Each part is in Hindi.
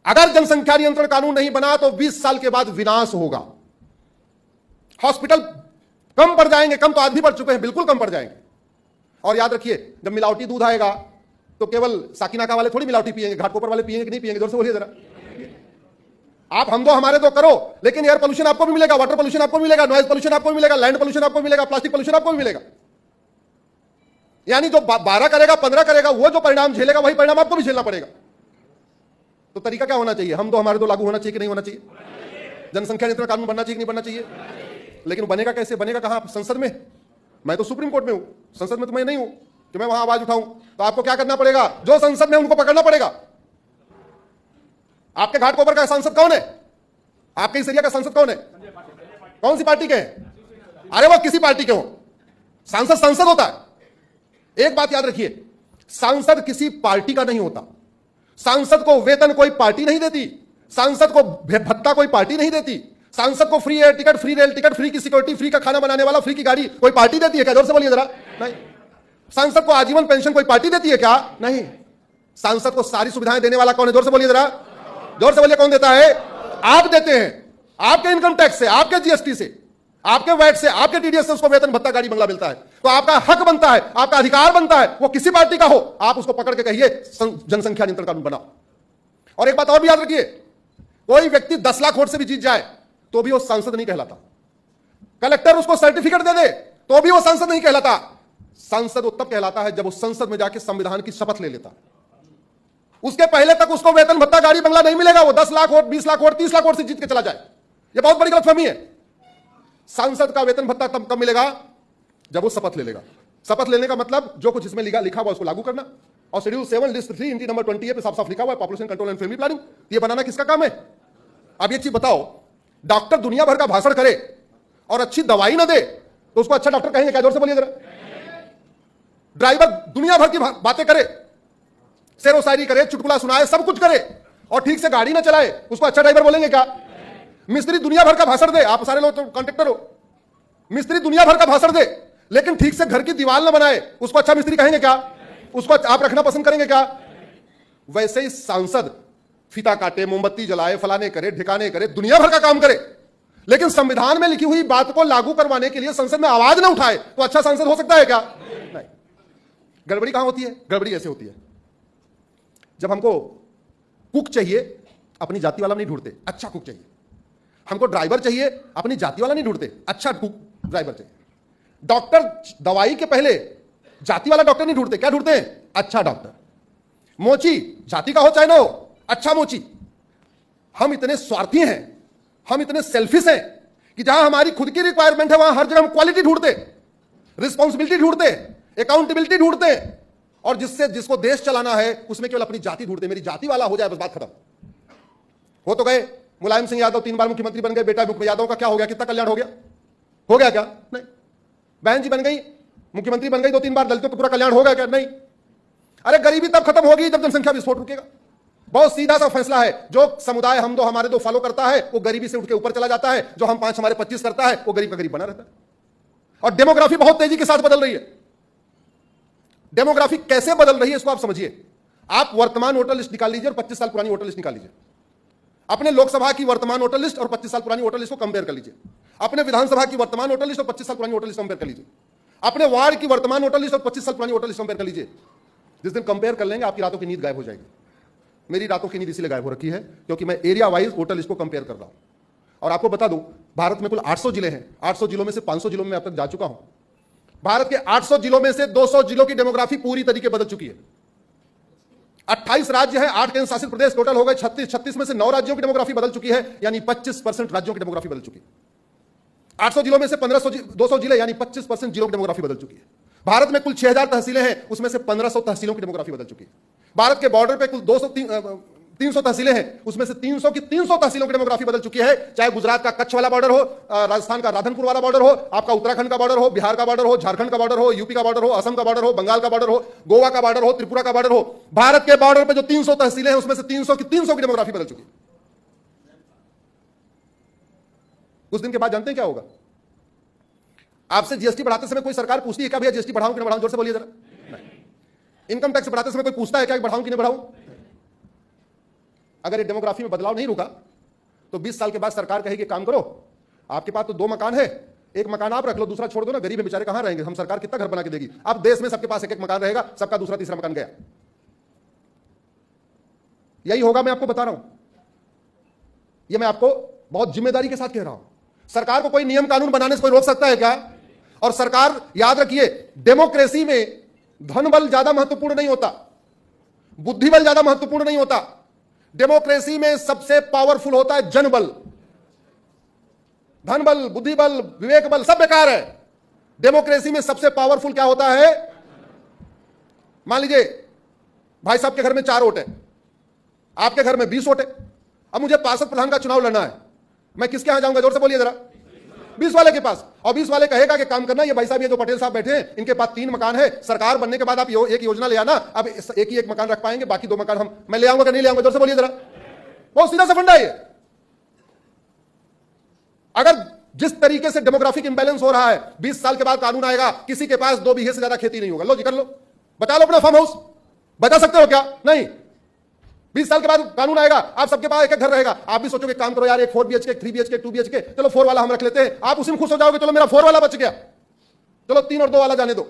अगर जनसंख्या नियंत्रण कानून नहीं बना तो 20 साल के बाद विनाश होगा। हॉस्पिटल कम पड़ जाएंगे, कम तो आज भी पड़ चुके हैं, बिल्कुल कम पड़ जाएंगे। और याद रखिए, जब मिलावटी दूध आएगा तो केवल साकिनाका वाले थोड़ी मिलावटी पिएंगे, घाटकोपर वाले पिएंगे कि नहीं पिएंगे? जोर से बोलिए जरा। आप हम दो हमारे दो करो, लेकिन एयर पोल्यूशन आपको भी मिलेगा, वाटर पोल्यूशन आपको भी मिलेगा, नॉइज पोल्यूशन आपको भी मिलेगा, लैंड पोल्यूशन आपको भी मिलेगा, प्लास्टिक पोल्यूशन आपको भी मिलेगा। यानी जो 12 करेगा, 15 करेगा, वो जो परिणाम झेलेगा वही परिणाम आपको भी झेलना पड़ेगा। तो तरीका क्या होना चाहिए? हम दो हमारे दो लागू होना चाहिए कि नहीं होना चाहिए? जनसंख्या नियंत्रण कानून बनना चाहिए कि नहीं बनना चाहिए? लेकिन बनेगा कैसे? बनेगा कहां? संसद में। मैं तो सुप्रीम कोर्ट में हूं, संसद में तो मैं नहीं हूं कि मैं वहां आवाज उठाऊं। तो आपको क्या करना पड़ेगा? जो संसद में उनको पकड़ना पड़ेगा। आपके घाटकोपर का सांसद कौन है? आपके इस एरिया का सांसद कौन है? कौन सी पार्टी के हैं? अरे वो किसी पार्टी के हो, सांसद सांसद होता है। एक बात याद रखिए, सांसद किसी पार्टी का नहीं होता। सांसद को वेतन कोई पार्टी नहीं देती, सांसद को भत्ता कोई पार्टी नहीं देती, सांसद को free air ticket, free rail ticket, free की सिक्योरिटी, फ्री का खाना बनाने वाला, फ्री की गाड़ी कोई पार्टी देती है क्या? जोर से बोलिए जरा। नहीं। सांसद को आजीवन पेंशन कोई पार्टी देती है क्या? नहीं। सांसद को सारी सुविधाएं देने वाला कौन है? जोर से बोलिए जरा। जोर से बोलिए, कौन देता है? आप देते हैं। आपके इनकम टैक्स से, आपके जीएसटी से, आपके वैट से, आपके टीडीएस से उसको वेतन भत्ता गाड़ी बंगला मिलता है। तो आपका हक बनता है, आपका अधिकार बनता है, वो किसी पार्टी का हो, आप उसको पकड़ के कहिए जनसंख्या नियंत्रण कानून बनाओ। और एक बात और भी याद रखिए, कोई व्यक्ति 10 लाख वोट से भी जीत जाए तो भी वो सांसद नहीं कहलाता। कलेक्टर उसको सर्टिफिकेट दे दे तो भी वो सांसद नहीं कहलाता। सांसद वो तब कहलाता है जब वो संसद में जाके संविधान की शपथ ले लेता। उसके पहले तक उसको वेतन भत्ता गाड़ी बंगला नहीं मिलेगा। वो 10 lakh vote, 20 lakh vote, 30 lakh vote से जीत के चला जाए, ये बहुत बड़ी गलतफहमी है। सांसद का वेतन भत्ता तब कब मिलेगा? जब वो शपथ ले लेगा। शपथ लेने का मतलब जो कुछ इसमें लिखा हुआ उसको लागू करना। और शेड्यूल 7 लिस्ट 3 एंट्री नंबर 20 पे साफ साफ लिखा हुआ है population control and family planning. ये बनाना किसका काम है? अब ये चीज बताओ, डॉक्टर दुनिया भर का भाषण करे और अच्छी दवाई ना दे तो उसको अच्छा डॉक्टर कहेंगे क्या? जोर से बोलिए जरा। ड्राइवर दुनिया भर की बातें करे, शेरो शायरी करे, चुटकुला सुनाए, सब कुछ करे और ठीक से गाड़ी ना चलाए, उसको अच्छा ड्राइवर बोलेंगे क्या? मिस्त्री दुनिया भर का भाषण दे, आप सारे लोग तो कॉन्ट्रैक्टर हो, मिस्त्री दुनिया भर का भाषण दे लेकिन ठीक से घर की दीवार ना बनाए, उसको अच्छा मिस्त्री कहेंगे क्या? उसको आप रखना पसंद करेंगे क्या? वैसे ही सांसद फीता काटे, मोमबत्ती जलाए, फलाने करे, ठिकाने करे, दुनिया भर का काम करे, लेकिन संविधान में लिखी हुई बात को लागू करवाने के लिए संसद में आवाज ना उठाए तो अच्छा सांसद हो सकता है क्या? नहीं। गड़बड़ी कहां होती है? गड़बड़ी ऐसे होती है, जब हमको कुक चाहिए, अपनी जाति वाला नहीं ढूंढते, अच्छा कुक चाहिए। हमको ड्राइवर चाहिए, अपनी जाति वाला नहीं ढूंढते, अच्छा कुक ड्राइवर चाहिए। डॉक्टर दवाई के पहले जाति वाला डॉक्टर नहीं ढूंढते, क्या ढूंढते हैं? अच्छा डॉक्टर। मोची जाति का हो चाहे ना हो, अच्छा मोची। हम इतने स्वार्थी हैं, हम इतने सेल्फिश हैं कि जहां हमारी खुद की रिक्वायरमेंट है वहां हर जगह हम क्वालिटी ढूंढते, रिस्पॉन्सिबिलिटी ढूंढते, अकाउंटेबिलिटी ढूंढते, और जिसको देश चलाना है उसमें केवल अपनी जाति ढूंढते। मेरी जाति वाला हो जाए बस, बात खत्म। हो तो गए मुलायम सिंह यादव 3 बार मुख्यमंत्री बन गए, बेटा यादव का क्या हो गया? कितना कल्याण हो गया? हो गया क्या? नहीं। बहन जी बन गई, मुख्यमंत्री बन गई 2-3 बार, दलितों का पूरा कल्याण हो गया क्या? नहीं। अरे गरीबी तब खत्म होगी जब जनसंख्या विस्फोट रुकेगा। बहुत सीधा सा फैसला है। जो समुदाय हम दो हमारे दो फॉलो करता है वो गरीबी से उठ के ऊपर चला जाता है, जो हम 5 हमारे 25 करता है वो गरीब का गरीब बना रहता है। और डेमोग्राफी बहुत तेजी के साथ बदल रही है। डेमोग्राफी कैसे बदल रही है इसको आप समझिए। आप वर्तमान वोटर लिस्ट निकाल लीजिए और 25 साल पुरानी वोटर लिस्ट निकाल लीजिए। अपने लोकसभा की वर्तमान वोटर लिस्ट और 25 साल पुरानी वोटर लिस्ट को कंपेयर कर लीजिए। अपने विधानसभा की वर्तमान वोटर लिस्ट और 25 साल पुरानी वोटर लिस्ट कंपेयर कर लीजिए। अपने वार्ड की वर्तमान वोटर लिस्ट और 25 साल पुरानी वोटर लिस्ट कंपेयर कर लीजिए। जिस दिन कंपेयर कर लेंगे आपकी रातों की नींद गायब हो जाएगी। मेरी रातों की नींद इसलिए गायब हो रखी है क्योंकि मैं एरिया वाइज वोटर लिस्ट को कंपेयर कर रहा हूं। और आपको बता दूं, भारत में कुल 800 जिले हैं। 800 जिलों में से 500 जिलों में अब तक जा चुका हूं। भारत के 800 जिलों में से 200 जिलों की डेमोग्राफी पूरी तरीके बदल चुकी है। 28 राज्य हैं, 8 केंद्र शासित प्रदेश टोटल हो गए 36। 36 में से 9 राज्यों की डेमोग्राफी बदल चुकी है, यानी 25% राज्यों की डेमोग्राफी बदल चुकी है। 800 जिलों में से 200 जिले यानी 25% जिलों की डेमोग्राफी बदल चुकी है। भारत में कुल 6000 तहसीलें हैं, उसमें से 1500 तहसीलों की डेमोग्राफी बदल चुकी है। भारत के बॉर्डर पे कुल 300 तहसीलें हैं, उसमें से 300 की 300 तहसीलों की डेमोग्राफी बदल चुकी है। चाहे गुजरात का कच्छ वाला बॉर्डर हो, राजस्थान का राधनपुर वाला बॉर्डर हो, आपका उत्तराखंड का बॉर्डर हो, बिहार का बॉर्डर हो, झारखंड का बॉर्डर हो, यूपी का बॉर्डर हो, असम का बॉर्डर हो, बंगाल का बॉर्डर हो, गोवा का बॉर्डर हो, त्रिपुरा का बॉर्डर हो। भारत के बॉर्डर पे जो 300 तहसीलें हैं उसमें से 300 की 300 की डेमोग्राफी बदल चुकी है। कुछ दिन के बाद जानते हैं क्या होगा? आपसे जीएसटी बढ़ाते समय कोई सरकार पूछती है क्या भैया जीएसटी बढ़ाऊं कि नहीं बढ़ाऊं? जोर से बोलिए जरा। इनकम टैक्स बढ़ाते समय कोई पूछता है क्या बढ़ाऊं कि नहीं बढ़ाऊं? अगर ये डेमोग्राफी में बदलाव नहीं रुका तो 20 साल के बाद सरकार कहेगी काम करो, आपके पास तो 2 मकान है, एक मकान आप रख लो, दूसरा छोड़ दो ना, गरीब बेचारे कहां रहेंगे, हम सरकार कितना घर बना के देगी। अब देश में सबके पास एक एक मकान रहेगा, सबका दूसरा तीसरा मकान गया। यही होगा, मैं आपको बता रहा हूं, यह मैं आपको बहुत जिम्मेदारी के साथ कह रहा हूं। सरकार को कोई नियम कानून बनाने से कोई रोक सकता है क्या? और सरकार, याद रखिए, डेमोक्रेसी में धन बल ज्यादा महत्वपूर्ण नहीं होता, बुद्धि बल ज्यादा महत्वपूर्ण नहीं होता। डेमोक्रेसी में सबसे पावरफुल होता है जनबल। धन बल, बुद्धि बल, विवेक बल सब बेकार है। डेमोक्रेसी में सबसे पावरफुल क्या होता है? मान लीजिए भाई साहब के घर में 4 वोट है, आपके घर में 20 वोट है। अब मुझे पार्षद प्रधान का चुनाव लड़ना है, मैं किसके यहां जाऊंगा? जोर से बोलिए जरा। 20 वाले के पास। और 20 वाले कहेगा कि काम करना, ये भाई साहब, ये जो पटेल साहब बैठे हैं, इनके पास 3 मकान है, सरकार बनने के बाद आप एक योजना ले आना, अब एक ही एक मकान रख पाएंगे, बाकी 2 मकान मैं ले आऊंगा कि नहीं ले आऊंगा? जोर से बोलिए जरा। बहुत सीधा सा फंडा है। अगर जिस तरीके से डेमोग्राफिक इंबैलेंस हो रहा है, 20 साल के बाद कानून आएगा, किसी के पास 2 बीघे से ज्यादा खेती नहीं होगा। लो जी, कर लो, बचा लो अपना फार्म हाउस। बचा सकते हो क्या? नहीं। 20 साल के बाद कानून आएगा, आप सबके पास एक एक घर रहेगा। आप भी सोचोगे काम करो यार, एक 4 BHK, 3 BHK, 2 BHK, चलो 4 वाला हम रख लेते हैं। आप उसी में खुश हो जाओगे, चलो मेरा 4 वाला बच गया, चलो 3 और 2 वाला जाने दो।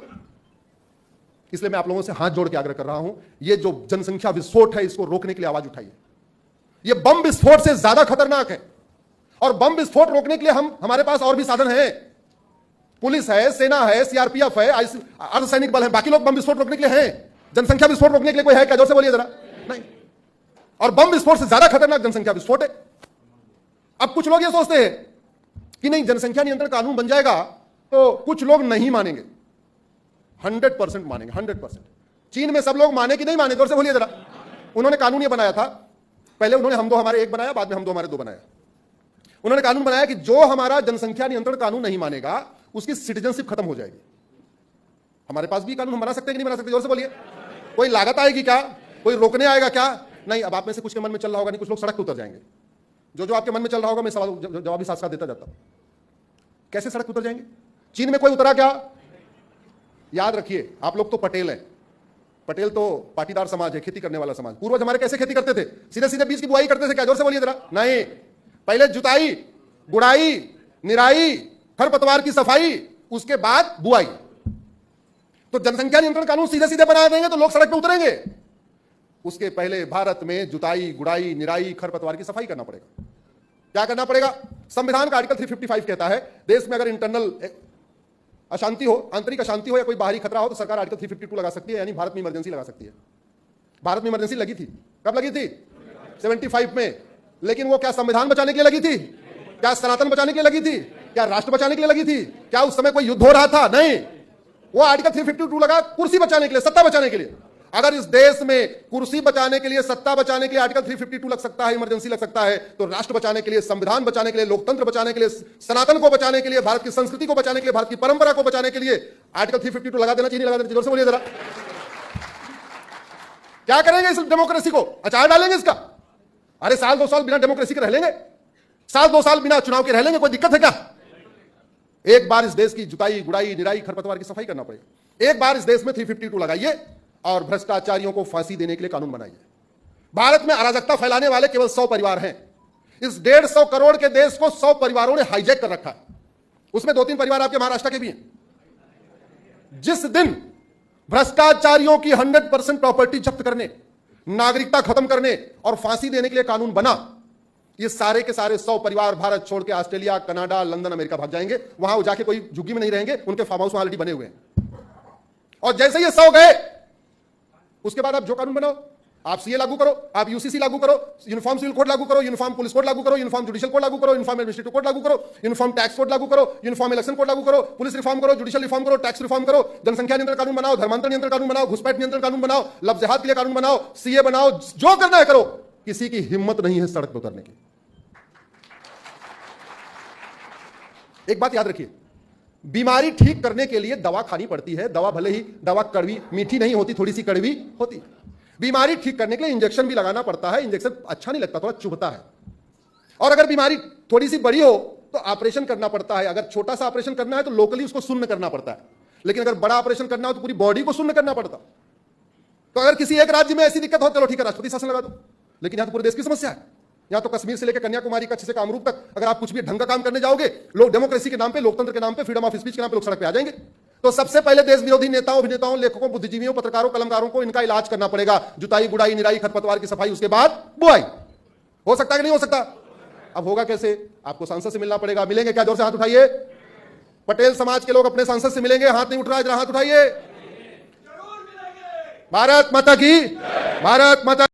इसलिए मैं आप लोगों से हाथ जोड़ के आग्रह कर रहा हूं, ये जो जनसंख्या विस्फोट है, इसको रोकने के लिए आवाज उठाइए। ये बम विस्फोट से ज्यादा खतरनाक है। और बम विस्फोट रोकने के लिए हमारे पास और भी साधन हैं। पुलिस है, सेना है, CRPF है, अर्धसैनिक बल है। बाकी लोग बम विस्फोट रोकने के लिए हैं। जनसंख्या विस्फोट रोकने के लिए कोई है क्या? जोर से बोलिए जरा। नहीं। और बम विस्फोट से ज्यादा खतरनाक जनसंख्या विस्फोट है। अब कुछ लोग ये सोचते हैं कि नहीं, जनसंख्या नियंत्रण कानून बन जाएगा तो कुछ लोग नहीं मानेंगे। 100% मानेंगे, 100%। चीन में सब लोग माने कि नहीं माने? जोर से बोलिए जरा। उन्होंने कानून ये बनाया था, पहले उन्होंने हम 2 हमारे 1 बनाया, बाद में हम 2 हमारे 2 बनाया। उन्होंने कानून बनाया कि जो हमारा जनसंख्या नियंत्रण कानून नहीं मानेगा, उसकी सिटीजनशिप खत्म हो जाएगी। हमारे पास भी कानून हम बना सकते हैं कि नहीं बना सकते? जोर से बोलिए। कोई लागत आएगी क्या? कोई रोकने आएगा क्या? नहीं। अब आप में से कुछ के मन में चल रहा होगा, नहीं, कुछ लोग सड़क पर उतर जाएंगे। जो आपके मन में चल रहा होगा, मैं सवाल जवाब भी साथ साथ देता जाता हूं। कैसे सड़क पर उतर जाएंगे? चीन में कोई उतरा क्या? याद रखिए, आप लोग तो पटेल हैं। पटेल तो पाटीदार समाज है, खेती करने वाला समाज। पूर्वज हमारे कैसे खेती करते थे? सीधे सीधे बीज की बुआई करते थे क्या? जोर से बोलिए जरा। नहीं, पहले जुताई, गुड़ाई, निराई, खरपतवार की सफाई, उसके बाद बुआई। तो जनसंख्या नियंत्रण कानून सीधे सीधे बना देंगे तो लोग सड़क पे उतरेंगे। उसके पहले भारत में जुताई, गुड़ाई, निराई, खरपतवार की सफाई करना पड़ेगा। क्या करना पड़ेगा? संविधान का आर्टिकल 355 कहता है, देश में अगर इंटरनल अशांति हो, आंतरिक अशांति हो या कोई बाहरी खतरा हो तो सरकार आर्टिकल 352 लगा सकती है, यानी भारत में इमरजेंसी लगा सकती है। भारत में इमरजेंसी लगी थी। कब लगी थी? 75 में। लेकिन वो क्या संविधान बचाने के लिए लगी थी? क्या सनातन बचाने के लिए लगी थी? क्या राष्ट्र बचाने के लिए लगी थी? क्या उस समय कोई युद्ध हो रहा था? नहीं। वो आर्टिकल 352 लगा कुर्सी बचाने के लिए, सत्ता बचाने के लिए। अगर इस देश में कुर्सी बचाने के लिए, सत्ता बचाने के लिए आर्टिकल 352 लग सकता है, इमरजेंसी लग सकता है, तो राष्ट्र बचाने के लिए, संविधान बचाने के लिए, लोकतंत्र बचाने के लिए, सनातन को बचाने के लिए, भारत की संस्कृति को बचाने के लिए, भारत की परंपरा को बचाने के लिए आर्टिकल 352 लगा देना चाहिए, लगा देना चाहिए? जोर से बोलिए जरा। क्या करेंगे इस डेमोक्रेसी को? अचार डालेंगे इसका? अरे साल 2 साल बिना डेमोक्रेसी के रह लेंगे, साल 2 साल बिना चुनाव के रह लेंगे, कोई दिक्कत है क्या? एक बार इस देश की जुताई, गुड़ाई, निराई, खरपतवार की सफाई करना पड़ेगा। एक बार इस देश में 352 लगाइए और भ्रष्टाचारियों को फांसी देने के लिए कानून बनाइए। भारत में अराजकता फैलाने वाले केवल 100 परिवार हैं। इस 150 करोड़ के देश को 100 परिवारों ने हाईजैक कर रखा है। उसमें 2-3 परिवार आपके महाराष्ट्र के भी हैं। जिस दिन भ्रष्टाचारियों की 100% प्रॉपर्टी जब्त करने, नागरिकता खत्म करने और फांसी देने के लिए कानून बना, ये सारे के सारे 100 परिवार भारत छोड़ के ऑस्ट्रेलिया, कनाडा, लंदन, अमेरिका भाग जाएंगे। वहां जाके कोई झुग्गी में नहीं रहेंगे, उनके फार्म हाउस ऑलरेडी बने हुए हैं। और जैसे ये 100 गए, उसके बाद आप जो कानून बनाओ, आप सीए लागू करो, आप यूसीसी लागू करो, यूनिफॉर्म सिविल कोड लागू करो, यूनिफॉर्म पुलिस कोड लागू करो, यूनिफॉर्म जुडिशियल कोड लागू करो, यूनिफॉर्म एडमिनिस्ट्रेटिव कोड लागू करो, यूनिफॉर्म टैक्स कोड लागू करो, यूनिफॉर्म इलेक्शन कोड लागू करो, पुलिस रिफॉर्म करो, जुडिशियल रिफॉर्म करो, टैक्स रिफॉर्म करो, जनसंख्या नियंत्रण कानून बनाओ, धर्मांतरण नियंत्रण कानून बनाओ, घुसपैठ नियंत्रण कानून बनाओ, लफ्ज जिहाद के लिए कानून बनाओ, सीए बनाओ, जो करना है करो। किसी की हिम्मत नहीं है सड़क पर उतरने की। एक बात याद रखिए, बीमारी ठीक करने के लिए दवा खानी पड़ती है। दवा भले ही दवा कड़वी मीठी नहीं होती, थोड़ी सी कड़वी होती। बीमारी ठीक करने के लिए इंजेक्शन भी लगाना पड़ता है। इंजेक्शन अच्छा नहीं लगता, थोड़ा चुभता है। और अगर बीमारी थोड़ी सी बड़ी हो तो ऑपरेशन करना पड़ता है। अगर छोटा सा ऑपरेशन करना है तो लोकली उसको शून्य करना पड़ता है, लेकिन अगर बड़ा ऑपरेशन करना हो तो पूरी बॉडी को शून्य करना पड़ता। तो अगर किसी एक राज्य में ऐसी दिक्कत हो, चलो ठीक है राष्ट्रपति शासन लगा दो, लेकिन यहां तो पूरे देश की समस्या है। यहां तो कश्मीर से लेकर कन्याकुमारी, कच्छ से कामरूप तक अगर आप कुछ भी ढंग का काम करने जाओगे, लोग डेमोक्रेसी के नाम पे, लोकतंत्र के नाम पे, फ्रीडम ऑफ स्पीच के नाम पे लोग सड़क पे आ जाएंगे। तो सबसे पहले देश विरोधी नेताओं, अभिनेताओं, लेखकों, बुद्धिजीवियों, पत्रकारों, कलमकारों को इनका इलाज करना पड़ेगा। जुताई, गुड़ाई, निराई, खरपतवार की सफाई, उसके बाद बुआई। हो सकता है कि नहीं हो सकता? अब होगा कैसे? आपको सांसद से मिलना पड़ेगा। मिलेंगे क्या? जोर से हाथ उठाइए। पटेल समाज के लोग अपने सांसद से मिलेंगे? हाथ नहीं उठ रहा है, जरा हाथ उठाइए। भारत माता की, भारत माता